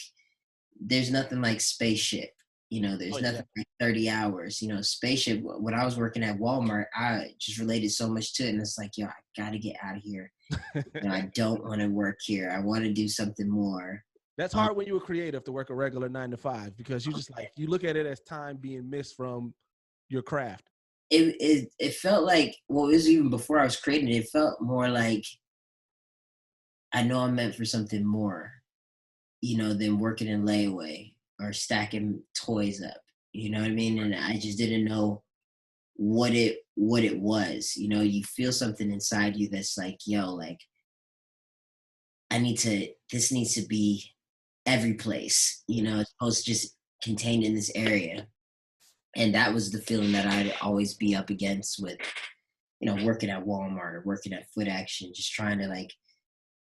there's nothing like Spaceship. You know, there's nothing like 30 hours. You know, Spaceship, when I was working at Walmart, I just related so much to it. And it's like, yo, I got to get out of here. You know, I don't want to work here. I want to do something more. That's hard when you were creative to work a regular 9 to 5 because you just like, you look at it as time being missed from your craft. It felt like, well, it was even before I was creating it, it felt more like I know I'm meant for something more, you know, than working in layaway or stacking toys up. You know what I mean? And I just didn't know what it was. You know, you feel something inside you that's like, yo, like this needs to be every place, you know, it's supposed to just contained in this area. And that was the feeling that I'd always be up against with, you know, working at Walmart or working at Foot Action, just trying to like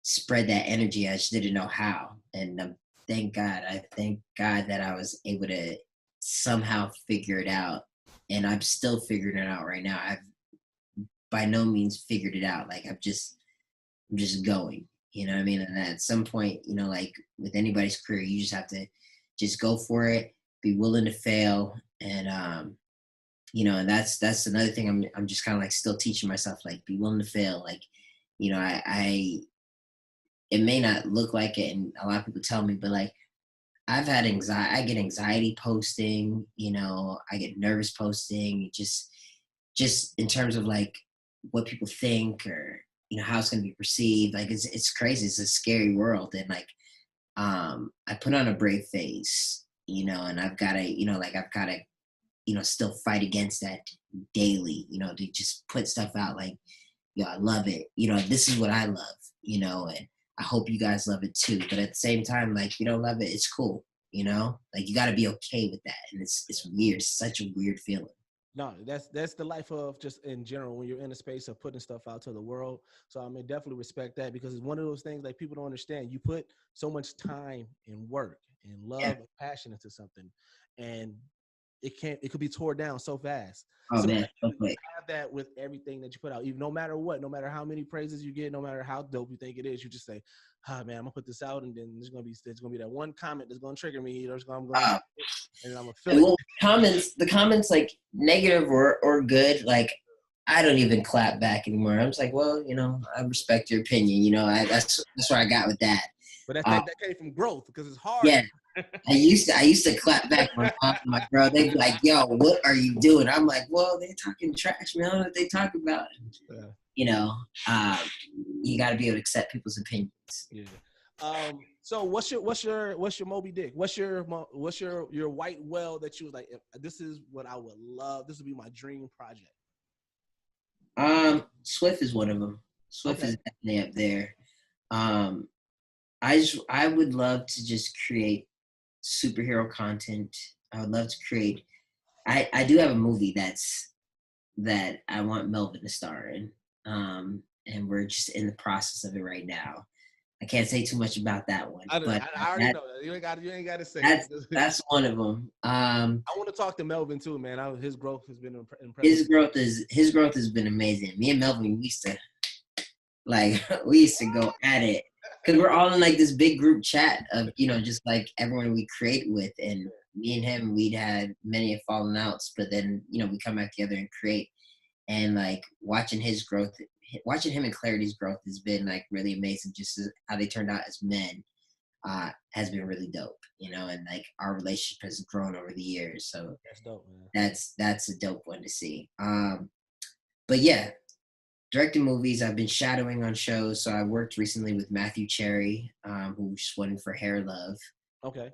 spread that energy. I just didn't know how. And thank God that I was able to somehow figure it out. And I'm still figuring it out right now. I've by no means figured it out. Like I'm just going, you know what I mean? And at some point, you know, like with anybody's career, you just have to just go for it, be willing to fail. And, you know, and that's another thing I'm just kind of like still teaching myself, like be willing to fail. Like, you know, it may not look like it. And a lot of people tell me, but like, I've had anxiety, I get anxiety posting, you know, I get nervous posting, just in terms of like what people think or, you know, how it's going to be perceived. Like it's crazy. It's a scary world. And like, I put on a brave face, you know, and I've got to, you know, still fight against that daily, you know, to just put stuff out like, yo, I love it. You know, this is what I love, you know, and I hope you guys love it too. But at the same time, like, you don't love it, it's cool, you know? Like, you got to be okay with that. And it's weird. It's such a weird feeling. No, that's the life of just in general when you're in a space of putting stuff out to the world. So I mean, definitely respect that because it's one of those things like people don't understand. You put so much time and work and love and passion into something, and it could be torn down so fast. Oh, So man. you have that with everything that you put out, even no matter what, no matter how many praises you get, no matter how dope you think it is, you just say, "Ah, man, I'm gonna put this out, and then there's gonna be that one comment that's gonna trigger me. I'm gonna and I'm gonna feel well, it." the comments like negative or good, like I don't even clap back anymore. I'm just like, well, you know, I respect your opinion. You know, that's where I got with that. But that came from growth because it's hard. Yeah, I used to clap back when my girl. They'd be like, "Yo, what are you doing?" I'm like, "Well, they're talking trash, man. I don't know what they talk about." Yeah. You know, you got to be able to accept people's opinions. Yeah. So what's your Moby Dick? What's your white whale that you was like, this is what I would love. This would be my dream project. Swift is one of them. Swift Okay. is definitely up there. I would love to just create superhero content. I would love to create. I do have a movie that I want Melvin to star in. And we're just in the process of it right now. I can't say too much about that one. I already know that. You ain't got to say. That's one of them. I want to talk to Melvin too, man. His growth has been impressive. His growth has been amazing. Me and Melvin, we used to go at it because we're all in like this big group chat of, you know, just like everyone we create with, and me and him, we'd had many fallen outs, but then, you know, we come back together and create, and like watching his growth. Watching him and Clarity's growth has been like really amazing. Just how they turned out as men has been really dope, you know, and like our relationship has grown over the years. So that's dope, man. That's a dope one to see. But yeah, directing movies. I've been shadowing on shows. So I worked recently with Matthew Cherry, who just won for Hair Love. Okay.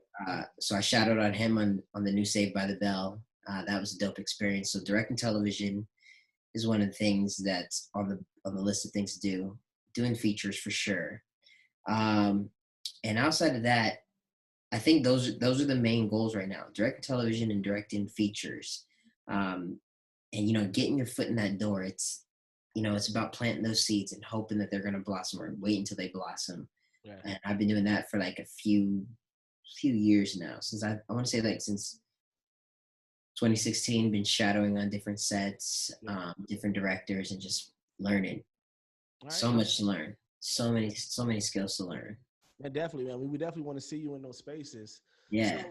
So I shadowed on him on the new Saved by the Bell. That was a dope experience. So directing television is one of the things that's on the list of things to do. Doing features for sure. And outside of that, I think those are the main goals right now. Directing television and directing features. And, you know, getting your foot in that door, it's, you know, it's about planting those seeds and hoping that they're going to blossom or wait until they blossom. Yeah. And I've been doing that for like a few years now, since I want to say like since 2016, been shadowing on different sets, different directors, and just learning. All right. So much to learn. So many skills to learn. Yeah, definitely, man. We definitely want to see you in those spaces. Yeah. So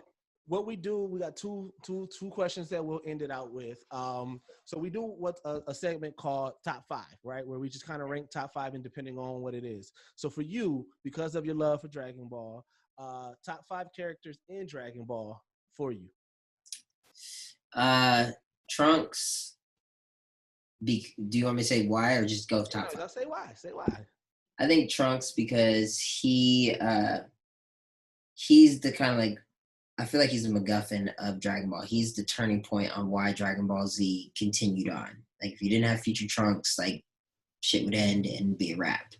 what we do, we got two questions that we'll end it out with. So we do what a segment called Top Five, right? Where we just kind of rank top five and depending on what it is. So for you, because of your love for Dragon Ball, top five characters in Dragon Ball for you. Trunks. Do you want me to say why or just go top five? Say why. Say why. I think Trunks because he's the kind of like, I feel like he's the MacGuffin of Dragon Ball. He's the turning point on why Dragon Ball Z continued on. Like if you didn't have Future Trunks, like shit would end and be a wrap.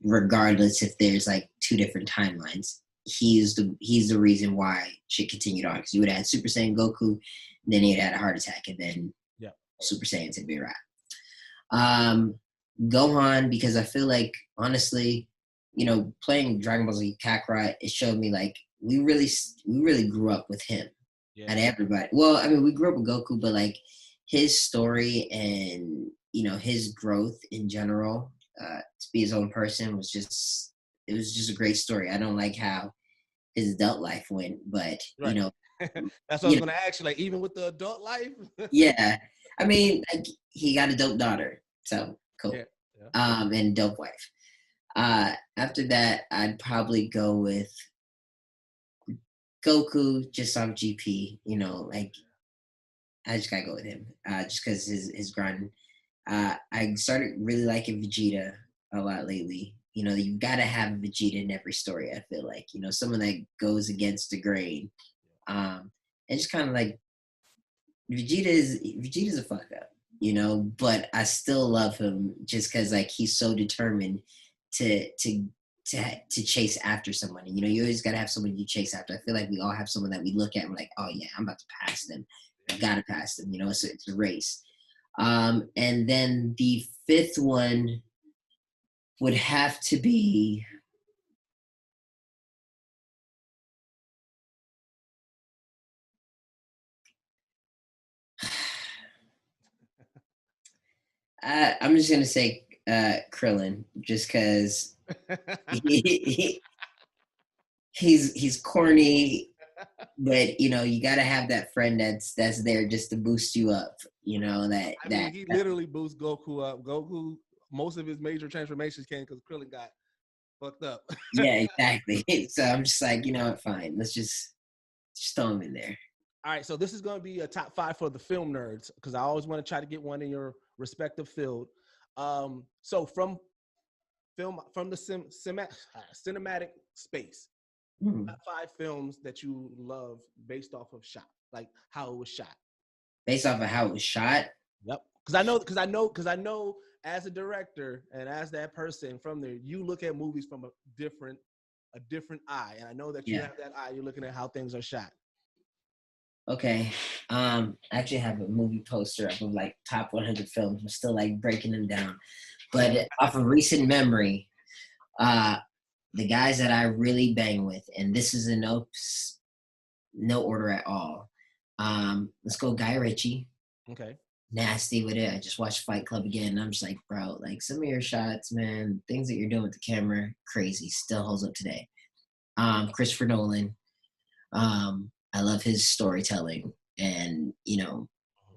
Regardless if there's like two different timelines, he's the reason why shit continued on. Because you would have had Super Saiyan Goku, then he'd had a heart attack, and then Super Saiyans would be a wrap. Gohan, because I feel like honestly, playing Dragon Ball Z Kakarot, it showed me like we really grew up with him. And everybody. Well, I mean, we grew up with Goku, but like his story and his growth in general, to be his own person was just a great story. I don't like how his adult life went, but that's what I was gonna ask you. Like even with the adult life, yeah. I mean, like, he got a dope daughter, so cool. Yeah. And dope wife. After that, I'd probably go with Goku, just off GP. Like I just gotta go with him, just because his grind. I started really liking Vegeta a lot lately. You gotta have Vegeta in every story. I feel like someone that goes against the grain, and just kind of like Vegeta's a fuck up, but I still love him just because like he's so determined to chase after someone. And, you always gotta have someone you chase after. I feel like we all have someone that we look at and we're like, oh yeah, I'm about to pass them. I gotta pass them. It's a race. And then the fifth one would have to be I'm just gonna say Krillin, just because he's corny, but you gotta have that friend that's there just to boost you up. He literally boosts Goku up. Goku, most of his major transformations came because Krillin got fucked up. Yeah, exactly. So I'm just like, fine. Let's just throw him in there. All right, so this is going to be a top five for the film nerds because I always want to try to get one in your respective field. So from the cinematic space, top five films that you love based off of shot, like how it was shot. Based off of how it was shot. Yep. Because I know as a director and as that person from there, you look at movies from a different eye, and I know that you have that eye. You're looking at how things are shot. Okay. I actually have a movie poster of like top 100 films. I'm still like breaking them down. But off of recent memory, the guys that I really bang with, and this is in no order at all. Let's go Guy Ritchie. Okay. Nasty with it. I just watched Fight Club again, and I'm just like, bro, like some of your shots, man, things that you're doing with the camera, crazy. Still holds up today. Christopher Nolan. I love his storytelling and,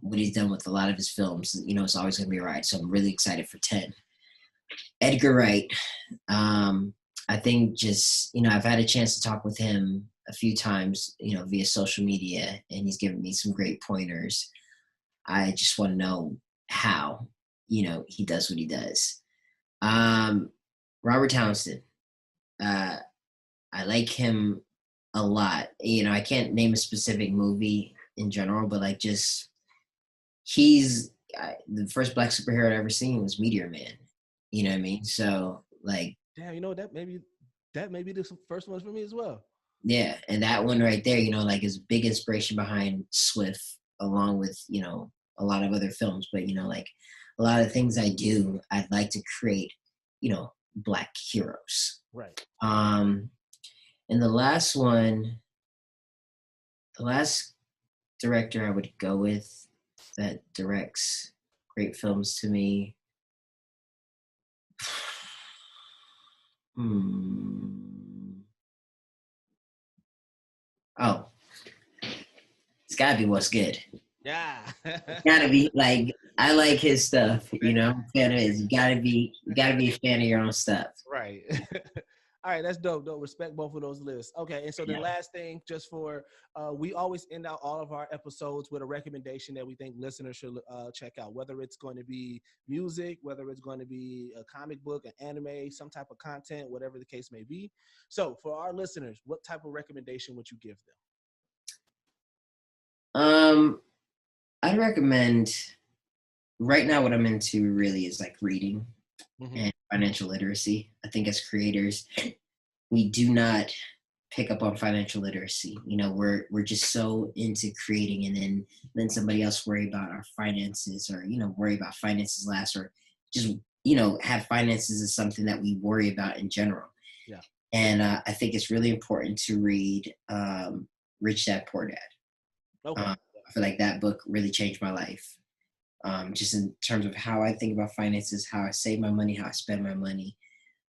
what he's done with a lot of his films, it's always going to be a ride. So I'm really excited for 10. Edgar Wright. I think just, I've had a chance to talk with him a few times, via social media, and he's given me some great pointers. I just want to know how, he does what he does. Robert Townsend. I like him a lot. I can't name a specific movie in general, but like just he's the first black superhero I'd ever seen was Meteor Man. You know what I mean? So like, damn, that maybe the first one for me as well. Yeah, and that one right there, like is a big inspiration behind Swiff, along with a lot of other films. But like a lot of things I do, I'd like to create, black heroes. Right. And the last director I would go with that directs great films to me, Oh, it's gotta be What's Good. Yeah. Gotta be like I like his stuff, you know. Fan of his. You gotta be a fan of your own stuff. Right. All right, that's dope. Dope. Respect both of those lists. Okay, and so the last thing, just for we always end out all of our episodes with a recommendation that we think listeners should check out. Whether it's going to be music, whether it's going to be a comic book, an anime, some type of content, whatever the case may be. So, for our listeners, what type of recommendation would you give them? I'd recommend. Right now, what I'm into really is like reading and financial literacy. I think as creators, we do not pick up on financial literacy. You know, we're just so into creating, and then somebody else worry about our finances, or worry about finances last, or just have finances as something that we worry about in general. Yeah. And I think it's really important to read Rich Dad Poor Dad. Okay. I feel like that book really changed my life. Just in terms of how I think about finances, how I save my money, how I spend my money.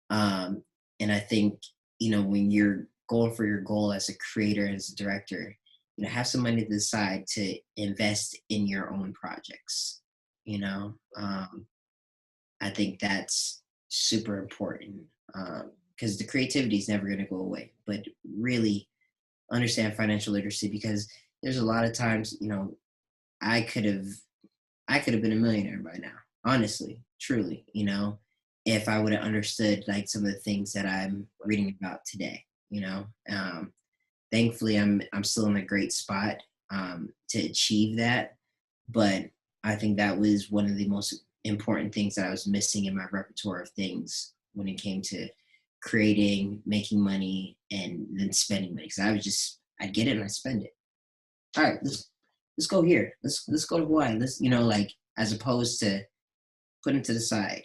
And I think, when you're going for your goal as a creator, as a director, have some money to the side to invest in your own projects. I think that's super important because the creativity is never going to go away, but really understand financial literacy, because there's a lot of times, I could have been a millionaire by now, honestly, truly, if I would have understood like some of the things that I'm reading about today, thankfully I'm still in a great spot to achieve that. But I think that was one of the most important things that I was missing in my repertoire of things when it came to creating, making money, and then spending money. Because I'd get it and I'd spend it. All right, let's go here. Let's go to Hawaii. Let's, as opposed to putting to the side,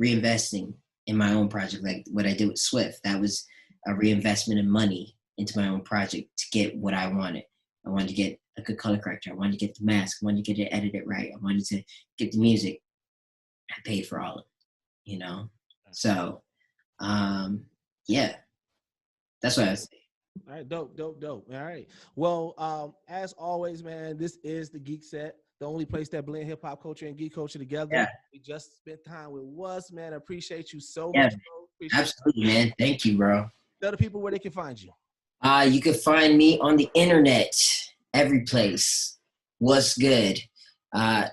reinvesting in my own project, like what I did with Swiff. That was a reinvestment in money into my own project to get what I wanted. I wanted to get a good color corrector. I wanted to get the mask. I wanted to get it edited right. I wanted to get the music. I paid for all of it, So, yeah, that's what I was saying. All right, dope. All right. Well, as always, man, this is the Geekset, the only place that blend hip hop culture and geek culture together. Yeah. We just spent time with Wuz, man. I appreciate you so Yeah, much, bro. absolutely, man. Thank you, bro. Tell the people where they can find you. You can find me on the internet, every place. What's good?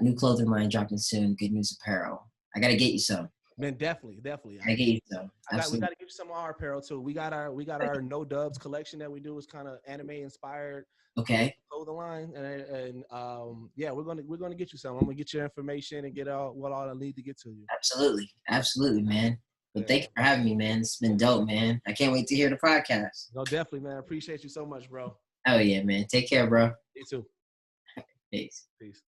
New clothing line dropping soon. Good News Apparel. I gotta get you some. Man, definitely. I get you some. We got to give you some of our apparel too. We got our No Dubs collection that we do. It's kind of anime inspired. Okay. Clothing line, and yeah, we're gonna get you some. I'm gonna get your information and get all I need to get to you. Absolutely, man. But thank you for having me, man. It's been dope, man. I can't wait to hear the podcast. No, definitely, man. I appreciate you so much, bro. Oh yeah, man. Take care, bro. You too. Peace. Peace.